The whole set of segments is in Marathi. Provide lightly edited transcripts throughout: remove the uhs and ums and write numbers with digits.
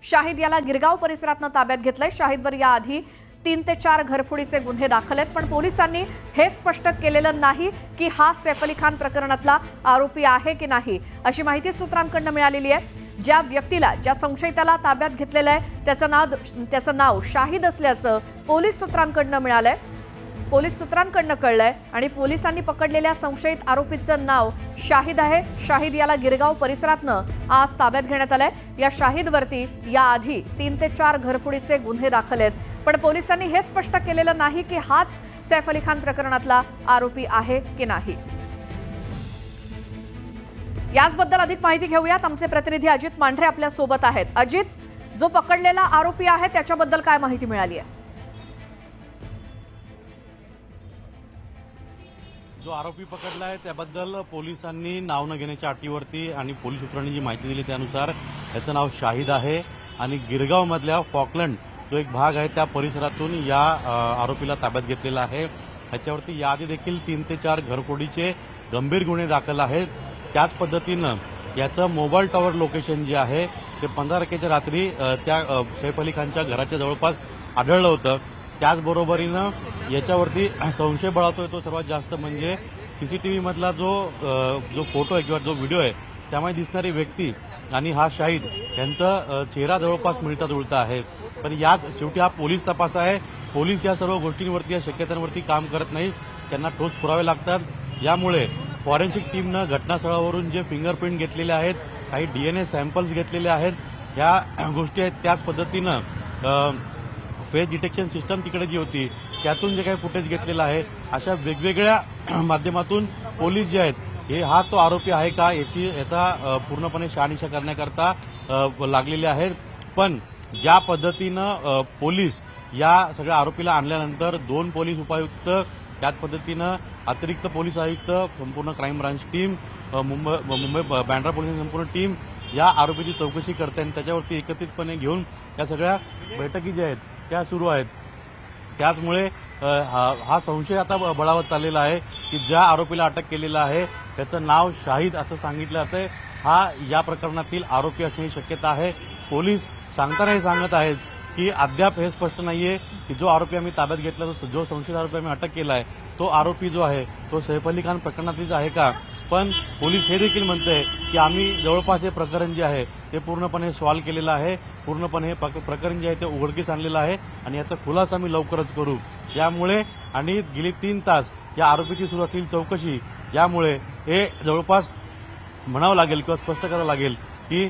शाहिद याला गिरगाव परिसरातनं ताब्यात घेतलंय। शाहिदवर याआधी 3 ते 4 घरफोडीचे गुन्हे दाखल आहेत, पण पोलिसांनी हे स्पष्ट केलेलं नाही की हा सैफ अली खान प्रकरणातला आरोपी आहे की नाही, अशी माहिती सूत्रांकडून मिळालेली आहे। ज्या व्यक्तीला, ज्या संशयिताला ताब्यात घेतलेलं आहे त्याचं नाव शाहिद असल्याचं पोलीस सूत्रांकडून मिळालंय। पोलीस सूत्रांकडून कळलंय आणि पोलिसांनी पकडलेल्या संशयित आरोपीचं नाव शाहिद आहे। शाहिद याला गिरगाव परिसरातनं आज ताब्यात घेण्यात आलंय। या शाहिदवरती याआधी 3 ते 4 घरफोडीचे गुन्हे दाखल आहेत, पण पोलिसांनी हे स्पष्ट केलेलं नाही की हाच सैफ अली खान प्रकरणातला आरोपी आहे की नाही। याचबद्दल अधिक माहिती घेऊयात। आमचे प्रतिनिधी अजित मांढरे आपल्या सोबत आहेत। अजित, जो पकडलेला आरोपी आहे त्याच्याबद्दल काय माहिती मिळाली आहे? जो आरोपी पकडला आहे त्याबद्दल पोलिसांनी नाव न घेण्याच्या अटीवरती आणि पोलीस सूत्रांनी जी माहिती दिली त्यानुसार याचं नाव शाहिद आहे आणि गिरगाव मधल्या फॉकलंड जो एक भाग आहे त्या परिसरातून या आरोपीला ताब्यात घेतलेला आहे। याच्यावरती याआधी देखील 3 ते 4 घरफोडीचे गंभीर गुन्हे दाखल आहेत। त्याच पद्धतीनं याचं मोबाईल टॉवर लोकेशन जे आहे ते 15 तारखेच्या रात्री त्या सैफ अली खानच्या घराच्या जवळपास आढळलं होतं। त्याचबरोबरीनं याच्यावरती संशय बळावतोय तो सर्वात जास्त म्हणजे सीसीटीव्ही मधला जो फोटो आहे किंवा जो व्हिडिओ आहे त्यामध्ये दिसणारी व्यक्ती आणि हा शाहिद यांचा चेहरा जवळपास मिळता जुळता आहे। पण यात शेवटी हा पोलीस तपास आहे। पोलीस या सर्व गोष्टींवरती, या शक्यतांवरती काम करत नाही, त्यांना ठोस पुरावे लागतात। यामुळे फॉरेन्सिक टीमनं घटनास्थळावरून जे फिंगरप्रिंट घेतलेले आहेत, काही DNA सॅम्पल्स घेतलेले आहेत, या गोष्टी आहेत। त्याच पद्धतीनं फेस डिटेक्शन सिस्टम तिकडे जी होती त्यातून जे काही फुटेज घेतलेलं आहे, अशा वेगवेगळ्या माध्यमातून पोलीस जे आहेत हे हा तो आरोपी आहे का याचा पूर्णपणे शहानिशा करण्याकरता लागलेले आहेत। पण ज्या पद्धतीनं पोलीस या सगळ्या आरोपीला आणल्यानंतर 2 पोलीस उपायुक्त, त्याच पद्धतीनं अतिरिक्त पोलीस आयुक्त, संपूर्ण crime branch team, Mumbai Bandra पोलिसांची संपूर्ण टीम या आरोपीची चौकशी करते आणि त्याच्यावरती एकत्रितपणे घेऊन या सगळ्या बैठकी ज्या आहेत त्या सुरू आहेत। त्याचमुळे हा संशय आता बळावत चाललेला आहे की ज्या आरोपीला अटक केलेला आहे त्याचं नाव शाहिद असं सांगितलं जातंय, हा या प्रकरणातील आरोपी असण्याची शक्यता आहे। पोलीस सांगताना हे सांगत आहेत की अद्याप हे स्पष्ट नाहीये की जो आरोपी आम्ही ताब्यात घेतला, जो संशयित आरोपी आम्ही अटक केला आहे तो आरोपी जो आहे तो सैफ अली खान प्रकरणातीलच आहे का। पण पोलीस हे देखील म्हणतंय की आम्ही जवळपास हे प्रकरण जे आहे ते पूर्णपणे सॉल्व्ह केलेलं आहे, पूर्णपणे हे प्रकरण जे आहे ते उघडकीस आणलेलं आहे आणि याचा खुलासा आम्ही लवकरच करू। यामुळे आणि गेली 3 तास या आरोपीची सुरू असलेली चौकशी, यामुळे हे जवळपास म्हणावं लागेल किंवा स्पष्ट करावं लागेल की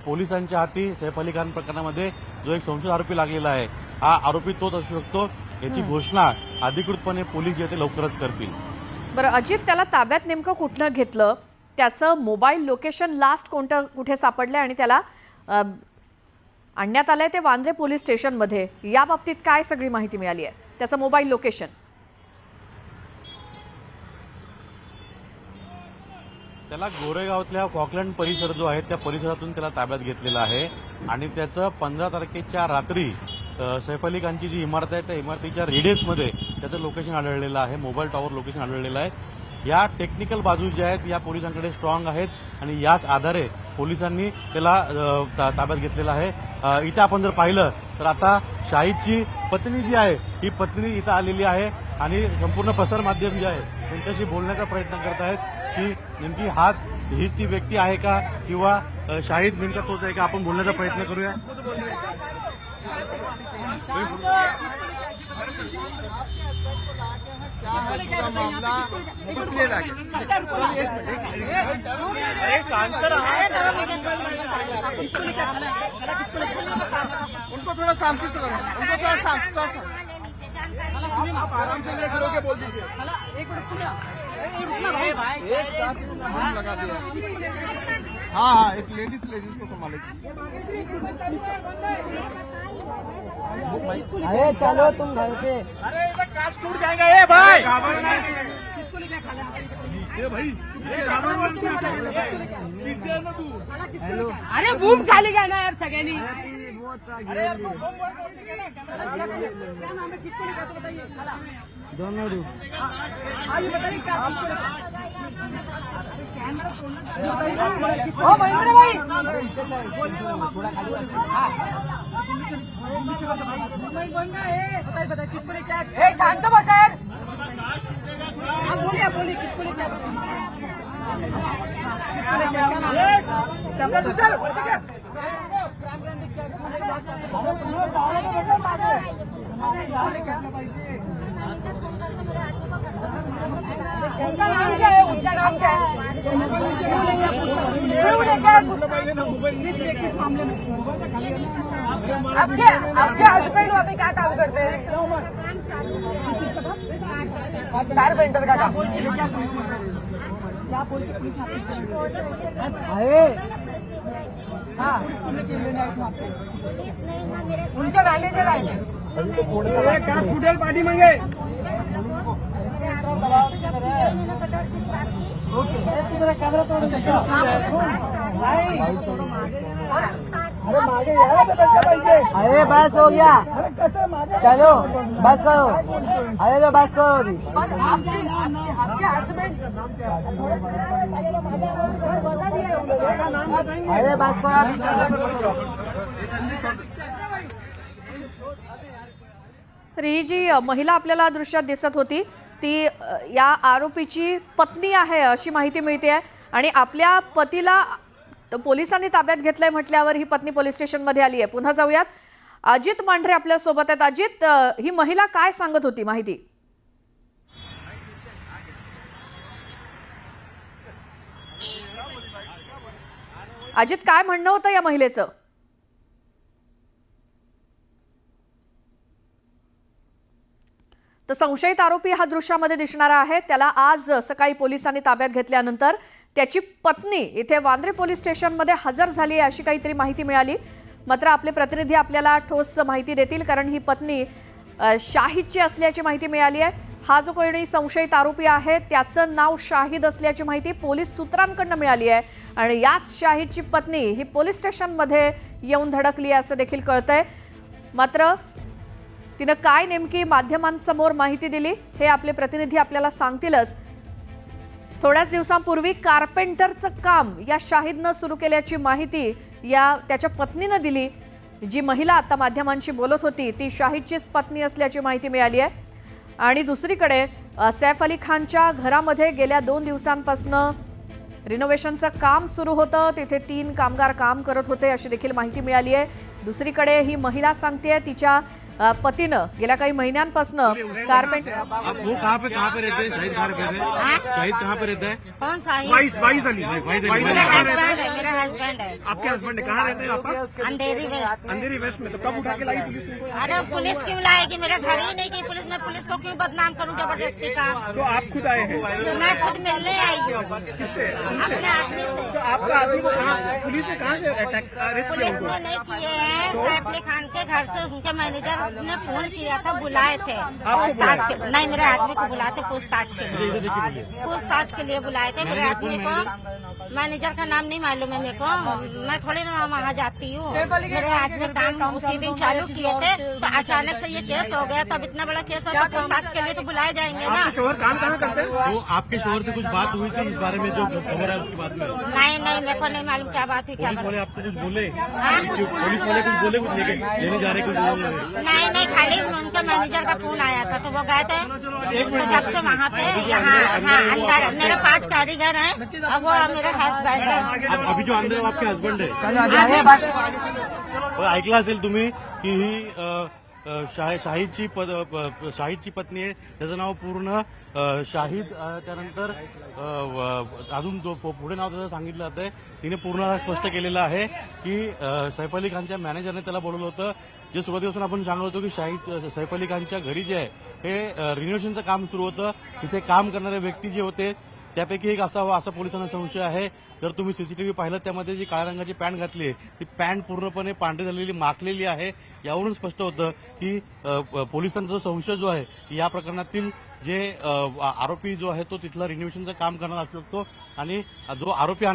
पोलिसांच्या हाती सैफ अली खान प्रकरणामध्ये जो एक संशयित आरोपी लागलेला आहे हा आरोपी तोच असू शकतो, याची घोषणा अधिकृतपणे पोलीस जे ते लवकरच करतील। बरं अजित, त्याला ताब्यात नेमकं कुठनं घेतलं, त्याचं मोबाईल लोकेशन लास्ट कुठे सापडलंय आणि त्याला आणण्यात आलंय ते वांद्रे पोलीस स्टेशनमध्ये, या बाबतीत काय सगळी माहिती मिळाली आहे? त्याचं मोबाईल लोकेशन त्याला गोरेगावातल्या फॉकलंड परिसर जो आहे त्या परिसरातून त्याला ताब्यात घेतलेला आहे आणि त्याचं 15 तारखेच्या रात्री सैफ अली खानची जी इमारत आहे त्या इमारतीच्या रेडियसमध्ये त्याचं लोकेशन आढळलेलं आहे, मोबाईल टॉवर लोकेशन आढळलेलं आहे। या टेक्निकल बाजू ज्या आहेत या पोलिसांकडे स्ट्रॉंग आहेत आणि याच आधारे पोलिसांनी त्याला ताब्यात घेतलेला आहे। इथे आपण जर पाहिलं तर आता शाहिदची पत्नी जी आहे ही पत्नी इथं आलेली आहे आणि संपूर्ण प्रसारमाध्यम जे आहे त्यांच्याशी बोलण्याचा प्रयत्न करत आहेत की नेमकी हीच ती व्यक्ती आहे का किंवा शाहिद नेमका तोच आहे का। आपण बोलण्याचा प्रयत्न करूया। उनको थोड़ा शांति से उनको थोड़ा शांति आराम से बोल दीजिए। एक साथ लगा दिया। हाँ, एक लेडीज को संभाले। अरे चलो तुम घर पे। अरे इधर कांच टूट जाएगा ये भाई। ये भाई अरे बूम खाली गया ना यार सगळ्यांनी। दोनों डूब शांत बसा उनका नाम क्या है? उनका नाम क्या है? आपके हस्बैंड वहाँ पे क्या काम करते हैं? कारपेंटर का काम। अरे हाँ, उनके मैनेजर आए थे। पार्टी मांगे कैमरा तोड़ अरे बस हो गया, चलो बस करो, अरे तो बस करो अभी। आपके हस्बैंड अरे बस करो। तर ही जी महिला आपल्याला दृश्यात दिसत होती ती या आरोपीची पत्नी आहे अशी माहिती मिळते आहे आणि आपल्या पतीला पोलिसांनी ताब्यात घेतलंय म्हटल्यावर ही पत्नी पोलीस स्टेशनमध्ये आली आहे. पुन्हा जाऊयात, अजित मांढरे आपल्या सोबत आहेत. अजित, ही महिला काय सांगत होती माहिती? अजित, काय म्हणणं होतं या महिलेचं? तर संशयित आरोपी हा दृश्यामध्ये दिसणारा आहे. त्याला आज सकाळी पोलिसांनी ताब्यात घेतल्यानंतर त्याची पत्नी इथे वांद्रे पोलीस स्टेशनमध्ये हजर झाली आहे अशी काहीतरी माहिती मिळाली. मात्र आपले प्रतिनिधी आपल्याला ठोस माहिती देतील, कारण ही पत्नी शाहिदची असल्याची माहिती मिळाली आहे. हा जो कोणी संशयित आरोपी आहे त्याचं नाव शाहिद असल्याची माहिती पोलीस सूत्रांकडून मिळाली आहे आणि याच शाहिदची पत्नी ही पोलीस स्टेशनमध्ये येऊन धडकली आहे असं देखील कळतंय. मात्र तिनं काय नेमकी माध्यमांसमोर माहिती दिली हे आपले प्रतिनिधी आपल्याला सांगतीलच. थोड्याच दिवसांपूर्वी कार्पेंटरचं काम या शाहिदनं सुरू केल्याची माहिती या त्याच्या पत्नीनं दिली. जी महिला आता माध्यमांशी बोलत होती ती शाहिदचीच पत्नी असल्याची माहिती मिळाली आहे. आणि दुसरीकडे सैफ अली खानच्या घरामध्ये गेल्या 2 दिवसांपासून रिनोव्हेशनचं काम सुरू होतं. तिथे 3 कामगार काम करत होते अशी देखील माहिती मिळाली आहे. दुसरीकडे ही महिला सांगतेय तिच्या पतीनं गेल्या काही महिन्यांपासून कारपेंटर आप वो कहाँ पे रहते हैं? शाहिद कहाँ पे रहते हैं? शाहिद कहाँ पे रहता है? कौन सा है? वाइस अली मेरा हस्बैंड है, मेरा हस्बैंड है। आपके हस्बैंड कहाँ रहते हैं? आप अंधेरी वेस्ट। अंधेरी वेस्ट में। तो कब उठा के लाई पुलिस तुमको? अरे पुलिस क्यों लाएगी? मेरा घर ही नहीं की पुलिस, मैं पुलिस को क्यों बदनाम करूं जबरदस्ती का? तो आप खुद आए हैं? मैं खुद मिलने आई हूँ किससे? अपने आदमी से। तो आपका आदमी को कहाँ पुलिस ने कहाँ से अटैक अरेस्ट किया पुलिस उनको? ने नहीं किए हैं। सैफ अली खान के घर से उनके मैनेजर ने फोन किया था, बुलाए थे पूछताछ के। नहीं, मेरे आदमी को बुलाए थे पूछताछ के लिए, पूछताछ के लिए बुलाए थे मेरे आदमी को। मैनेजर का नाम नहीं मालूम है मेरे को, मैं थोड़ी ना वहाँ जाती हूँ। मेरे आदमी काम उसी दिन चालू किए थे तो अचानक से ये केस हो गया। तो अब इतना बड़ा केस हो तो पूछताछ के लिए तो बुलाए जाएंगे ना। आपके शोहर काम कहाँ करते हैं? तो आपके शोहर से कुछ बात हुई थी इस बारे में जो खबर है उसकी बात में? नहीं नहीं, मेरे को नहीं मालूम क्या बात हुई, क्या पुलिस बात। वाले आपको कुछ बोले? पुलिस वाले कुछ बोले, कुछ लेने जा रहे, कुछ लेने जा रहे? नहीं नहीं, खाली उनका मैनेजर का फोन आया था तो वो गए थे। तो जब से वहाँ पे यहाँ हाँ अंदर मेरे 5 कारीगर हैं और वो मेरा हस्बैंड है। अभी जो अंदर आपके हस्बंड आहे ऐकलं असेल तुम्ही की ही शाहिदची पत्नी आहे. त्याचं नाव पूर्ण शाहिद, त्यानंतर अजून पुढे नाव त्याचं सांगितलं जातंय. तिने पूर्ण स्पष्ट केलेलं आहे की सैफ अली खानच्या मॅनेजरने त्याला बोलवलं होतं. जे सुरुवातीपासून आपण सांगत होतो की सैफ अली खानच्या घरी जे आहे हे रिनोव्हेशनचं काम सुरू होतं. तिथे काम करणारे व्यक्ती जे होते त्यापैकी एक असावा असा पोलिसांना संशय आहे. जर तुम्ही सीसीटीव्ही पाहिलं त्यामध्ये जी काळ्या रंगाची पॅन्ट घातली आहे ती पॅन्ट पूर्णपणे पांढरी झालेली माखलेली आहे. यावरून स्पष्ट होतं की पोलिसांचा संशय जो आहे की या प्रकरणातील जे आरोपी जो आहे तो तिथला रिनोव्हेशनचं काम करणार असू शकतो आणि जो आरोपी